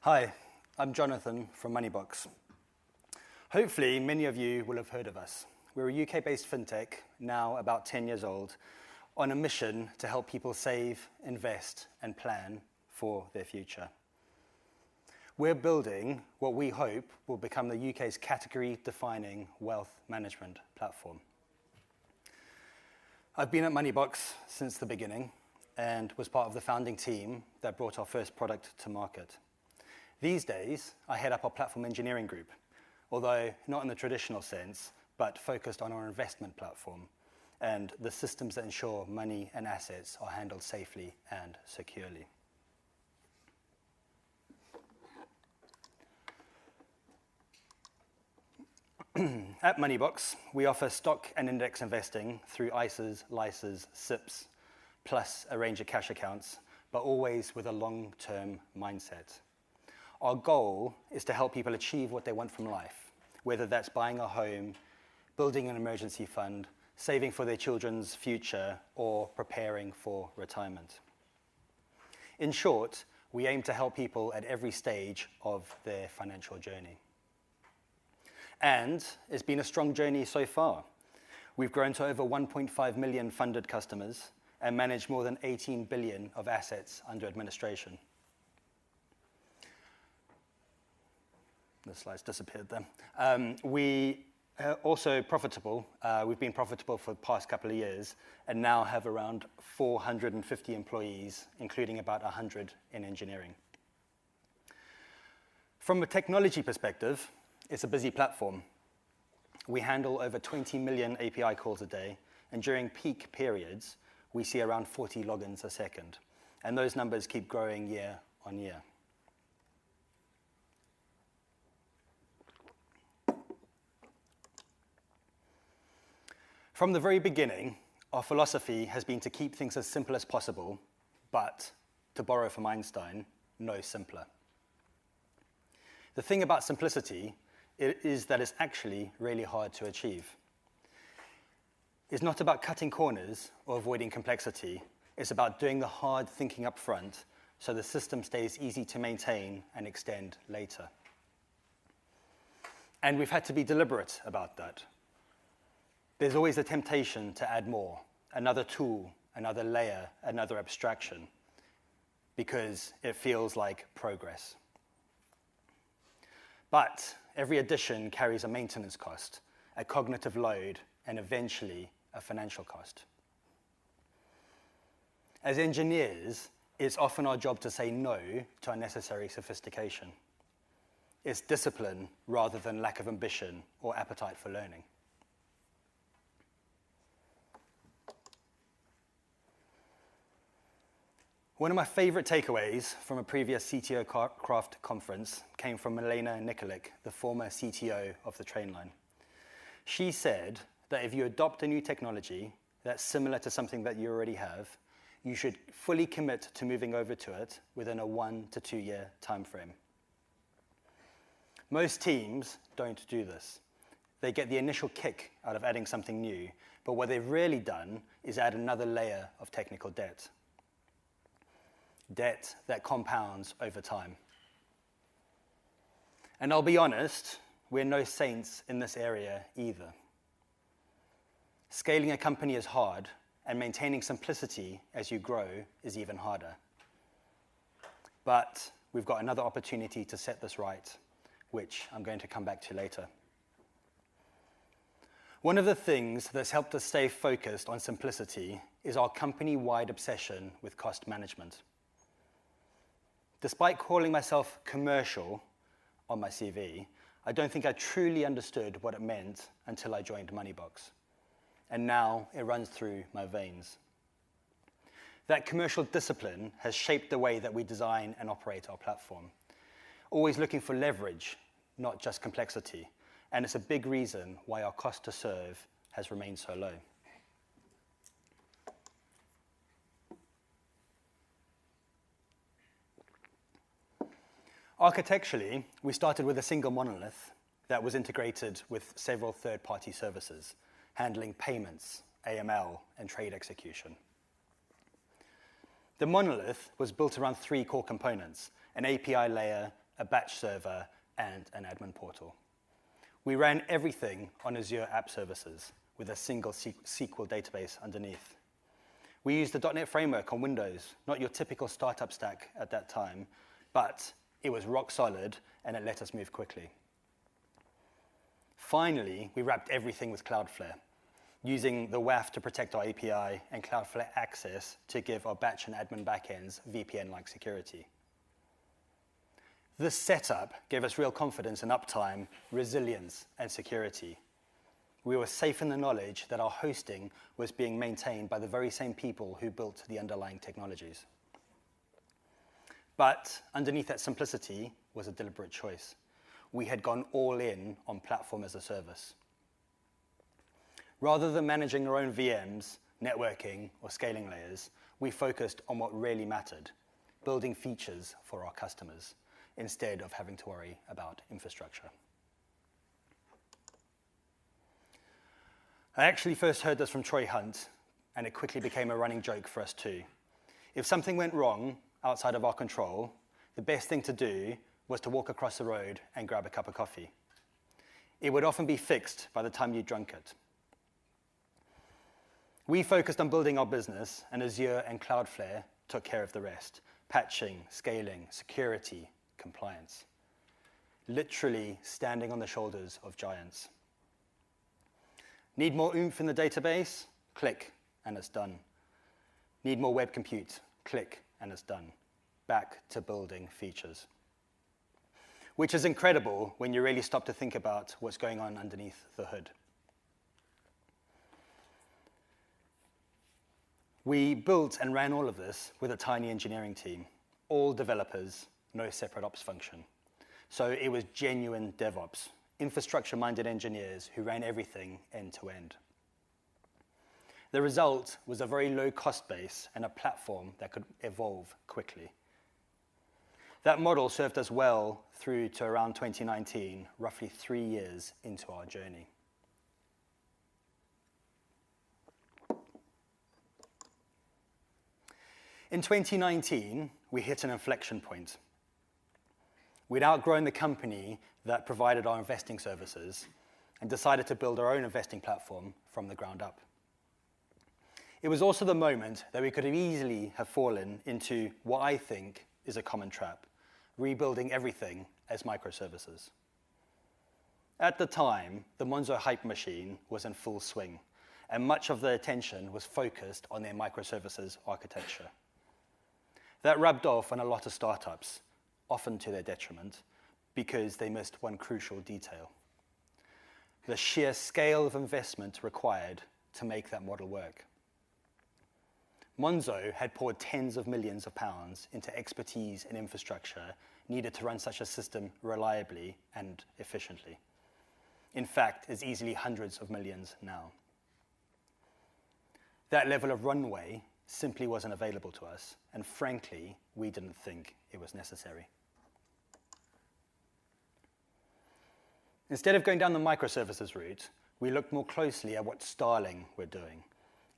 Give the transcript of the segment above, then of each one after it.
Hi, I'm Jonathan from Moneybox. Hopefully, many of you will have heard of us. We're a UK-based fintech, now about 10 years old, on a mission to help people save, invest, and plan for their future. We're building what we hope will become the UK's category-defining wealth management platform. I've been at Moneybox since the beginning and was part of the founding team that brought our first product to market. These days, I head up our platform engineering group, although not in the traditional sense, but focused on our investment platform and the systems that ensure money and assets are handled safely and securely. At Moneybox, we offer stock and index investing through ISAs, LISAs, SIPs, plus a range of cash accounts, but always with a long-term mindset. Our goal is to help people achieve what they want from life, whether that's buying a home, building an emergency fund, saving for their children's future, or preparing for retirement. In short, we aim to help people at every stage of their financial journey. And it's been a strong journey so far. We've grown to over 1.5 million funded customers and manage more than 18 billion of assets under administration. The slides disappeared there. We are also profitable. We've been profitable for the past couple of years and now have around 450 employees, including about 100 in engineering. From a technology perspective, it's a busy platform. We handle over 20 million API calls a day, and during peak periods, we see around 40 logins a second, and those numbers keep growing year on year. From the very beginning, our philosophy has been to keep things as simple as possible, but, to borrow from Einstein, no simpler. The thing about simplicity is that it's actually really hard to achieve. It's not about cutting corners or avoiding complexity. It's about doing the hard thinking up front so the system stays easy to maintain and extend later. And we've had to be deliberate about that. There's always a temptation to add more, another tool, another layer, another abstraction, because it feels like progress. But every addition carries a maintenance cost, a cognitive load, and eventually a financial cost. As engineers, it's often our job to say no to unnecessary sophistication. It's discipline rather than lack of ambition or appetite for learning. One of my favorite takeaways from a previous CTO Craft conference came from Milena Nikolic, the former CTO of the Trainline. She said that if you adopt a new technology that's similar to something that you already have, you should fully commit to moving over to it within a 1 to 2 year time frame. Most teams don't do this. They get the initial kick out of adding something new, but what they've really done is add another layer of technical debt. Debt that compounds over time. And I'll be honest, we're no saints in this area either. Scaling a company is hard, and maintaining simplicity as you grow is even harder. But we've got another opportunity to set this right, which I'm going to come back to later. One of the things that's helped us stay focused on simplicity is our company-wide obsession with cost management. Despite calling myself commercial on my CV, I don't think I truly understood what it meant until I joined Moneybox. And now it runs through my veins. That commercial discipline has shaped the way that we design and operate our platform, always looking for leverage, not just complexity. And it's a big reason why our cost to serve has remained so low. Architecturally, we started with a single monolith that was integrated with several third-party services, handling payments, AML, and trade execution. The monolith was built around 3 core components: an API layer, a batch server, and an admin portal. We ran everything on Azure App Services with a single SQL database underneath. We used the .NET Framework on Windows, not your typical startup stack at that time, but it was rock solid and it let us move quickly. Finally, we wrapped everything with Cloudflare, using the WAF to protect our API and Cloudflare access to give our batch and admin backends VPN-like security. This setup gave us real confidence in uptime, resilience, and security. We were safe in the knowledge that our hosting was being maintained by the very same people who built the underlying technologies. But underneath that simplicity was a deliberate choice. We had gone all in on platform as a service. Rather than managing our own VMs, networking, or scaling layers, we focused on what really mattered, building features for our customers, instead of having to worry about infrastructure. I actually first heard this from Troy Hunt, and it quickly became a running joke for us too. If something went wrong outside of our control, the best thing to do was to walk across the road and grab a cup of coffee. It would often be fixed by the time you'd drunk it. We focused on building our business, and Azure and Cloudflare took care of the rest: patching, scaling, security, compliance. Literally standing on the shoulders of giants. Need more oomph in the database? Click, and it's done. Need more web compute? Click, and it's done. Back to building features. Which is incredible when you really stop to think about what's going on underneath the hood. We built and ran all of this with a tiny engineering team, all developers, no separate ops function. So it was genuine DevOps, infrastructure-minded engineers who ran everything end to end. The result was a very low cost base and a platform that could evolve quickly. That model served us well through to around 2019, roughly 3 years into our journey. In 2019, we hit an inflection point. We'd outgrown the company that provided our investing services and decided to build our own investing platform from the ground up. It was also the moment that we could have easily have fallen into what I think is a common trap, rebuilding everything as microservices. At the time, the Monzo hype machine was in full swing, and much of the attention was focused on their microservices architecture. That rubbed off on a lot of startups, often to their detriment, because they missed one crucial detail: the sheer scale of investment required to make that model work. Monzo had poured tens of millions of pounds into expertise and infrastructure needed to run such a system reliably and efficiently. In fact, it's easily hundreds of millions now. That level of runway simply wasn't available to us, and frankly, we didn't think it was necessary. Instead of going down the microservices route, we looked more closely at what Starling were doing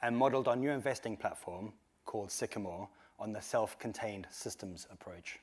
and modeled our new investing platform, called Sycamore, on the self-contained systems approach.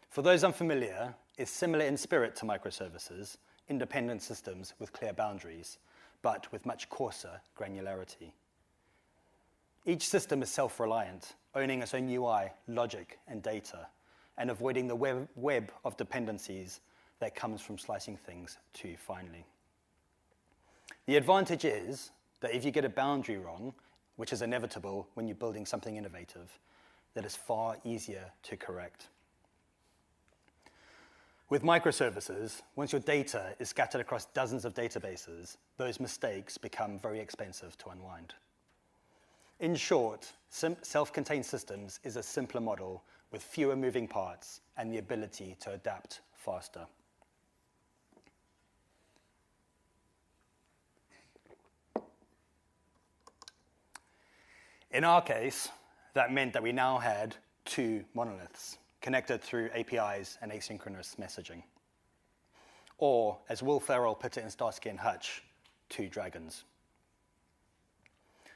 For those unfamiliar, it's similar in spirit to microservices, independent systems with clear boundaries, but with much coarser granularity. Each system is self-reliant, owning its own UI, logic, and data, and avoiding the web of dependencies that comes from slicing things too finely. The advantage is that if you get a boundary wrong, which is inevitable when you're building something innovative, that is far easier to correct. With microservices, once your data is scattered across dozens of databases, those mistakes become very expensive to unwind. In short, self-contained systems is a simpler model with fewer moving parts and the ability to adapt faster. In our case, that meant that we now had two monoliths connected through APIs and asynchronous messaging. Or, as Will Ferrell put it in Starsky and Hutch, two dragons.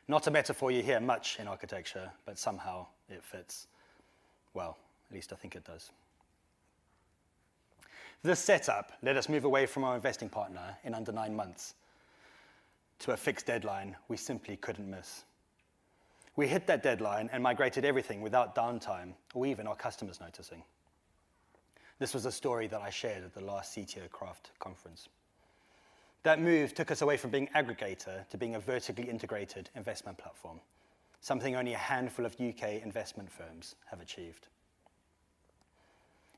Not a metaphor you hear much in architecture, but somehow it fits. Well, at least I think it does. This setup let us move away from our investing partner in under 9 months to a fixed deadline we simply couldn't miss. We hit that deadline and migrated everything without downtime or even our customers noticing. This was a story that I shared at the last CTO Craft conference. That move took us away from being aggregator to being a vertically integrated investment platform, something only a handful of UK investment firms have achieved.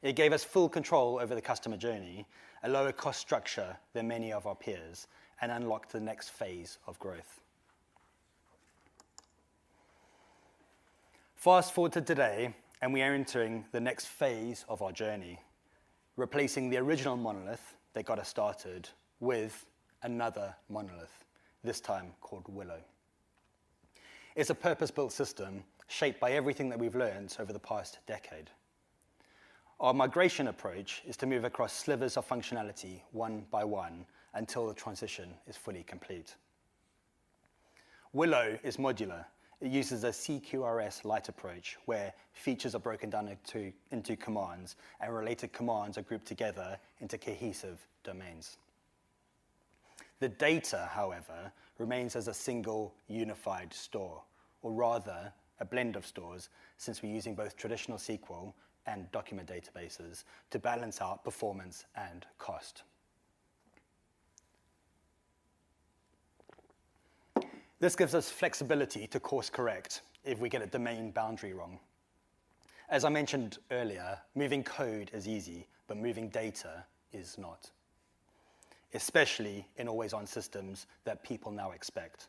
It gave us full control over the customer journey, a lower cost structure than many of our peers, and unlocked the next phase of growth. Fast forward to today, and we are entering the next phase of our journey, replacing the original monolith that got us started with another monolith, this time called Willow. It's a purpose-built system shaped by everything that we've learned over the past decade. Our migration approach is to move across slivers of functionality one by one until the transition is fully complete. Willow is modular. It uses a CQRS light approach where features are broken down into commands and related commands are grouped together into cohesive domains. The data, however, remains as a single unified store, or rather a blend of stores, since we're using both traditional SQL and document databases to balance out performance and cost. This gives us flexibility to course correct if we get a domain boundary wrong. As I mentioned earlier, moving code is easy, but moving data is not, especially in always-on systems that people now expect.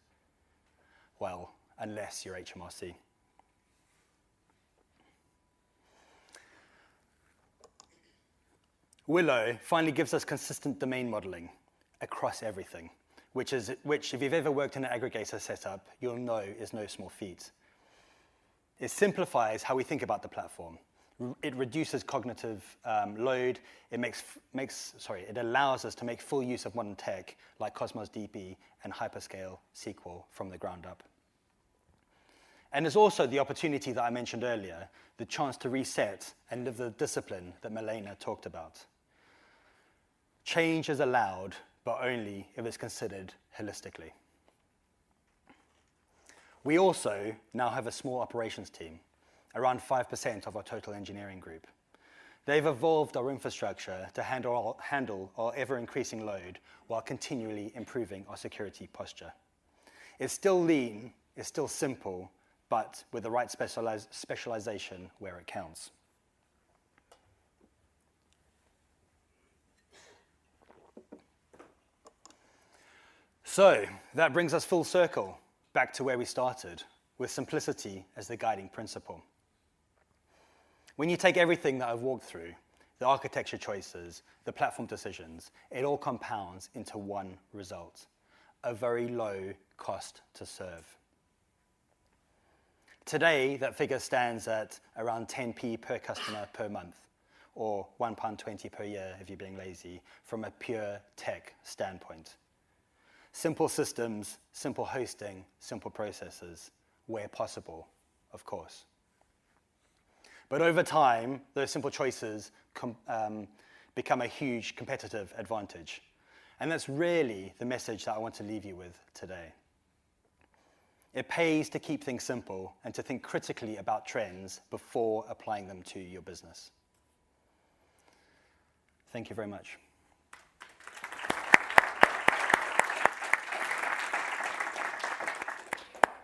Well, unless you're HMRC. Willow finally gives us consistent domain modeling across everything, which, if you've ever worked in an aggregator setup, you'll know is no small feat. It simplifies how we think about the platform. It reduces cognitive load. It allows us to make full use of modern tech like Cosmos DB and hyperscale SQL from the ground up. And there's also the opportunity that I mentioned earlier, the chance to reset and live the discipline that Milena talked about. Change is allowed, but only if it's considered holistically. We also now have a small operations team, around 5% of our total engineering group. They've evolved our infrastructure to handle our ever-increasing load while continually improving our security posture. It's still lean, it's still simple, but with the right specialization where it counts. So that brings us full circle back to where we started, with simplicity as the guiding principle. When you take everything that I've walked through, the architecture choices, the platform decisions, it all compounds into one result, a very low cost to serve. Today, that figure stands at around 10p per customer per month, or £1.20 per year if you're being lazy, from a pure tech standpoint. Simple systems, simple hosting, simple processes, where possible, of course. But over time, those simple choices become a huge competitive advantage. And that's really the message that I want to leave you with today. It pays to keep things simple and to think critically about trends before applying them to your business. Thank you very much.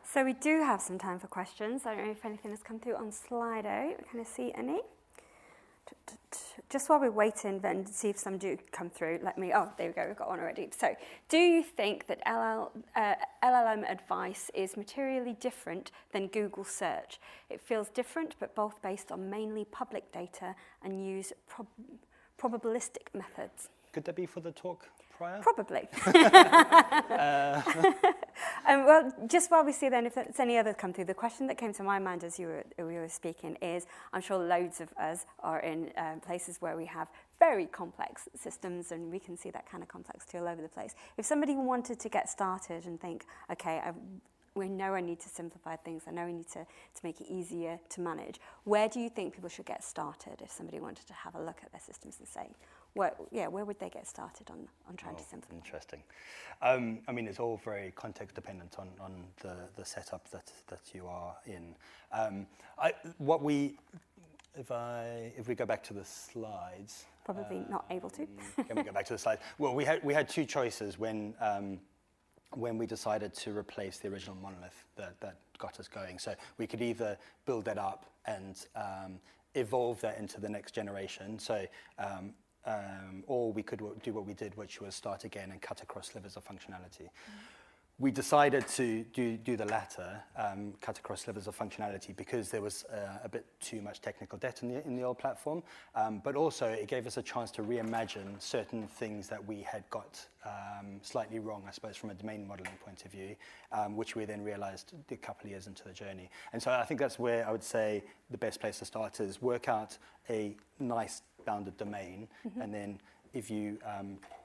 So we do have some time for questions. I don't know if anything has come through on Slido. Can I see any? Just while we're waiting then to see if some do come through, there we go, we've got one already. So, do you think that LLM advice is materially different than Google search? It feels different, but both based on mainly public data and use probabilistic methods. Could that be for the talk prior? Probably. Well, just while we see then if there's any others come through, the question that came to my mind as you were speaking is, I'm sure loads of us are in places where we have very complex systems, and we can see that kind of complexity all over the place. If somebody wanted to get started and think, okay, we know I need to simplify things, I know I need to make it easier to manage. Where do you think people should get started if somebody wanted to have a look at their systems and say, where would they get started on trying to simplify? Interesting. I mean, it's all very context dependent on the setup that you are in. If we go back to the slides. Probably not able to. Can we go back to the slides? Well, we had two choices when we decided to replace the original monolith that got us going. So we could either build that up and evolve that into the next generation. So or we could do what we did, which was start again and cut across slivers of functionality. We decided to do the latter, cut across slivers of functionality, because there was a bit too much technical debt in the old platform, but also it gave us a chance to reimagine certain things that we had got slightly wrong, I suppose, from a domain modeling point of view, which we then realized a couple of years into the journey. And so I think that's where I would say the best place to start is work out a nice bounded domain, and then if you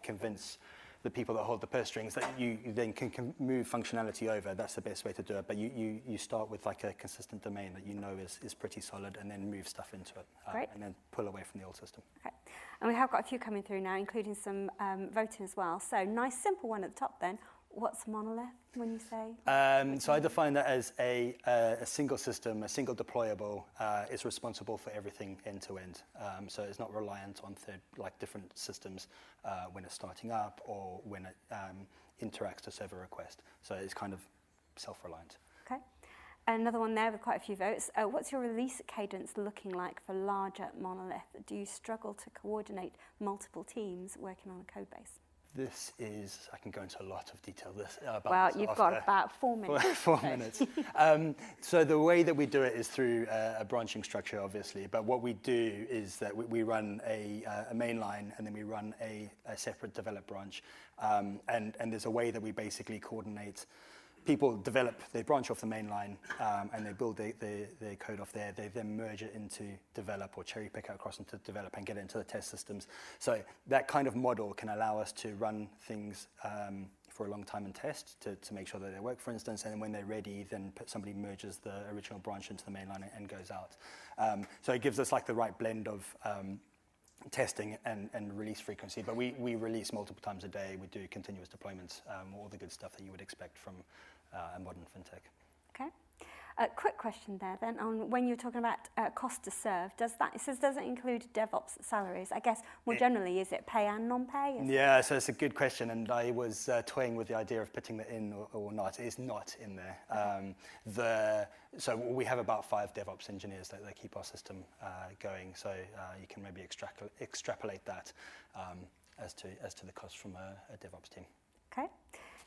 convince the people that hold the purse strings that you then can move functionality over, that's the best way to do it. But you start with like a consistent domain that you know is pretty solid, and then move stuff into it, and then pull away from the old system. Okay. And we have got a few coming through now, including some voting as well. So nice simple one at the top then. What's monolith when you say? So I define that as a single system, a single deployable, is responsible for everything end to end. So it's not reliant on different systems when it's starting up or when it interacts to server request. So it's kind of self-reliant. Okay. Another one there with quite a few votes. What's your release cadence looking like for larger monolith? Do you struggle to coordinate multiple teams working on a code base? This is, I can go into a lot of detail about this. You've got about 4 minutes. 4 minutes. So the way that we do it is through a branching structure, obviously. But what we do is that we run a main line, and then we run a separate develop branch. And there's a way that we basically coordinate. People develop, they branch off the main line, and they build their code off there. They then merge it into develop, or cherry pick it across into develop and get it into the test systems. So that kind of model can allow us to run things for a long time and test to make sure that they work, for instance, and then when they're ready, then somebody merges the original branch into the main line and goes out. So it gives us like the right blend of testing and release frequency, but we release multiple times a day. We do continuous deployments, all the good stuff that you would expect from a modern fintech. Okay. A quick question there then on when you're talking about cost to serve, it says does it include DevOps salaries? I guess more generally, is it pay and non-pay? Yeah, so it's a good question, and I was toying with the idea of putting that in or not. It's not in there. So we have about 5 DevOps engineers that keep our system going, so you can maybe extrapolate that as to the cost from a DevOps team. Okay.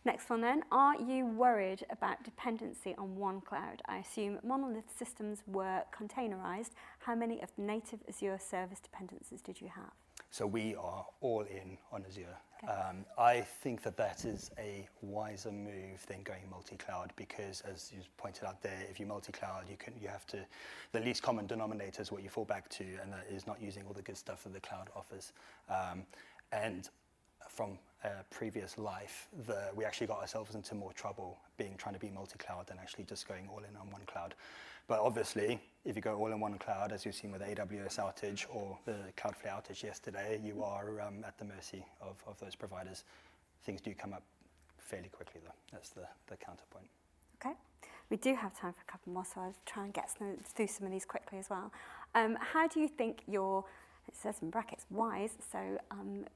Next one then, are you worried about dependency on one cloud? I assume monolith systems were containerized. How many of the native Azure service dependencies did you have? So we are all in on Azure. Okay. I think that is a wiser move than going multi-cloud, because as you pointed out there, if you multi-cloud, you have to, the least common denominator is what you fall back to, and that is not using all the good stuff that the cloud offers. And from previous life, we actually got ourselves into more trouble trying to be multi-cloud than actually just going all in on one cloud. But obviously, if you go all in one cloud, as you've seen with the AWS outage or the Cloudflare outage yesterday, you are at the mercy of those providers. Things do come up fairly quickly, though. That's the counterpoint. Okay. We do have time for a couple more, so I'll try and get through some of these quickly as well. How do you think it says in brackets, wise, so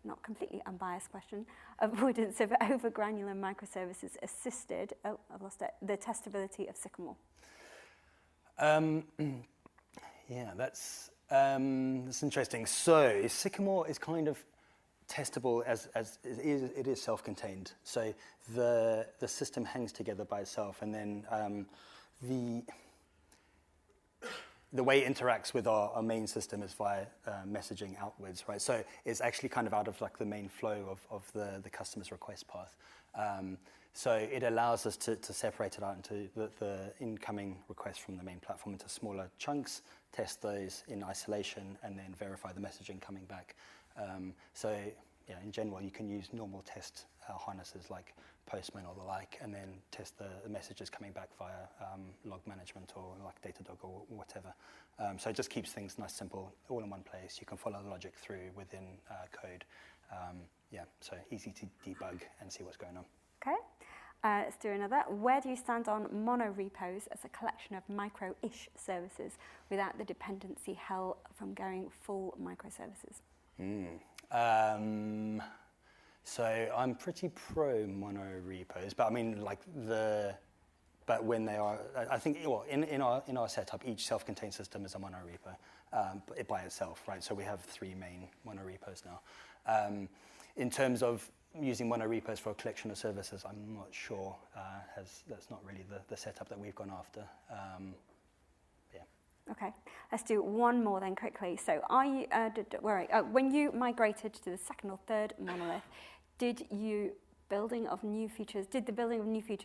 not completely unbiased question, avoidance of over-granular microservices assisted, I've lost it, the testability of Sycamore? Yeah, that's interesting. So Sycamore is kind of testable as it is self-contained. So the system hangs together by itself, and then the way it interacts with our main system is via messaging outwards, right? So it's actually kind of out of like the main flow of the customer's request path. So it allows us to separate it out into the incoming requests from the main platform into smaller chunks, test those in isolation, and then verify the messaging coming back. So yeah, in general, you can use normal test harnesses like Postman or the like, and then test the messages coming back via log management or like Datadog or whatever. So it just keeps things nice, simple, all in one place. You can follow the logic through within code. So easy to debug and see what's going on. Okay. Let's do another. Where do you stand on mono repos as a collection of micro-ish services without the dependency hell from going full microservices? So I'm pretty pro mono repos, but I mean but when they are, I think in our setup, each self-contained system is a mono repo by itself, right? So we have 3 main mono repos now. In terms of using mono repos for a collection of services, I'm not sure. That's not really the setup that we've gone after. Okay, let's do one more then quickly. So when you migrated to the 2nd or 3rd monolith, did the building of new features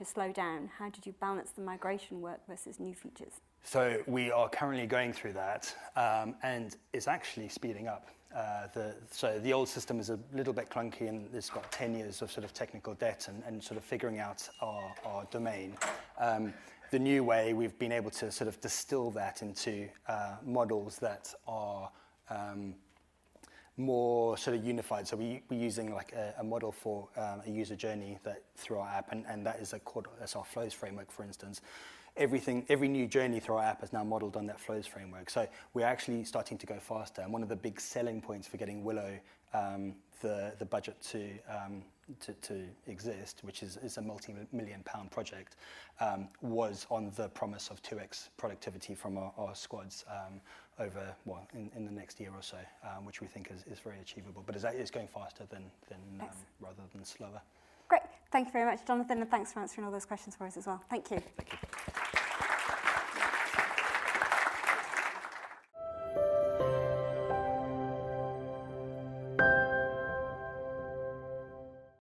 slow down? How did you balance the migration work versus new features? So we are currently going through that, and it's actually speeding up. So the old system is a little bit clunky, and it's got 10 years of sort of technical debt and sort of figuring out our domain. The new way, we've been able to sort of distill that into models that are more sort of unified. So we're using like a model for a user journey that through our app, and that is that's our flows framework, for instance. Every new journey through our app is now modeled on that flows framework. So we're actually starting to go faster. And one of the big selling points for getting Willow the budget to exist, which is a multi-million-pound project, was on the promise of 2x productivity from our squads over in the next year or so, which we think is very achievable. But it's going faster than rather than slower. Great. Thank you very much, Jonathan, and thanks for answering all those questions for us as well. Thank you. Thank you.